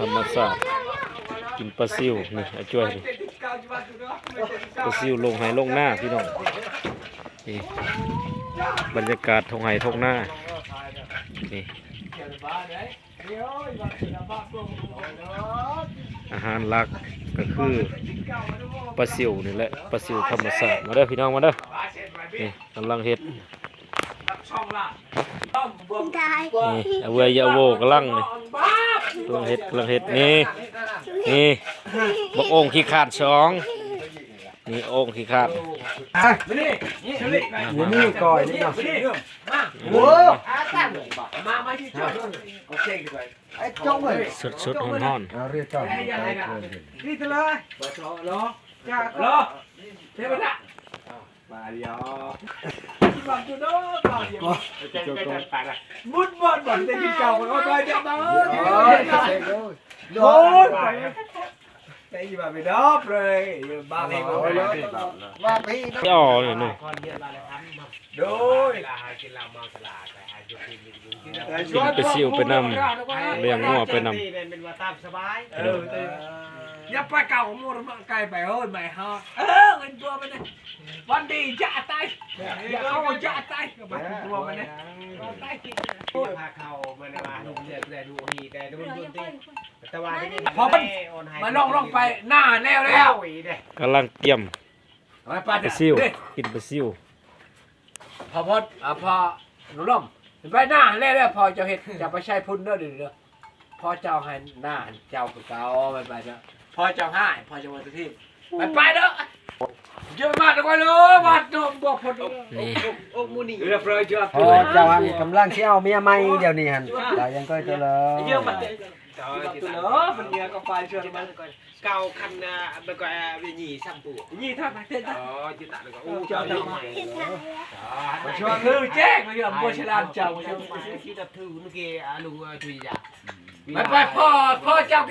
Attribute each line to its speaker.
Speaker 1: รรมศาสตร์กินปลาซิวนี่ไอ้จ้วยนี่ปลาซิวลงไหลงหน้าพี่น้องนี่บรรยากาศทงไหทงหน้านี่อาหารหลักก็คือปลาซิวนี่แหละปลาซิวธรรมศาสตร์มาเด้อพี่น้องมาเด้อนี่กำลังเฮ็ดนี่เอาเวยเอาโวกำลังนี่กำลังเฮ็ดนี่บักโอ่งขี้ขาดสองนี่โอ่งขี้ขาด
Speaker 2: นี่ก่อยนี่เนาะโอ้มาที่จอดโอเคดีกว่าไอ้จ้องเลย
Speaker 1: สดร้อน
Speaker 2: เรียกจอดนี่ตะเลยรอจ้ารอเทวดามาเดียวบังจุดโน้ต่อเดียวมุดบอลบ่อนจะยิงเก่าคนเอาไปจับมาโดนไปแต่ยี่บ้าไปดอบเลยบ้าเองว่าพี่
Speaker 1: ๆย่อนี่นู่น
Speaker 2: โดยกิน
Speaker 1: ไปซิวไปนำเลี้ยงงัวไปนำ
Speaker 2: เป็นว่าตามสบายอย่าไปเก่ามัวมาไกลไปเฮ้ยไม่ฮะเงินตัวมันเนี่ยวันดีจะตายอย่าเข้าจะตายก็ไปตัวมันเนี่ยตายกินพาเข้ามันมาดูแต่ดูดีแต่ดูดูดีแต่ว่าพอมันล่องไปหน้าแนวแล้ว
Speaker 1: กำลังเตรียมไปซิวกินไปซิว
Speaker 2: พอหนูล่มไปหน้าแล้วพอจะเห็ดจะไปใช้พุ่นเด้อเด้อพอเจ้าให้หน้าเจ้าเก่าไปเด้อพอเจ้าให้พอจะวันที่ไปเด้อเยอะมากเลยเลยมาดมบอกพอดอกมูนี่เรียบร้อยจ้ะพอเจ้ากำลังเชี่ยวเมียใหม่เดี๋ยวนี้ฮันแต่ยังก็จะเลยเยอะมากมันเยอะก็ไปเชื่อมันเก่าคันมันก็เป็นหยี่ซ้ำปูหยี่ท่าไหนเต้นอ๋อจิตตะเลยก็อู้เจ้าทำไมมาชวนลือแจ้งมาเยอะโบราณเจ้าคิดว่าถือนุกี้ลุงทุยจ้ะไปพ่อเจ้า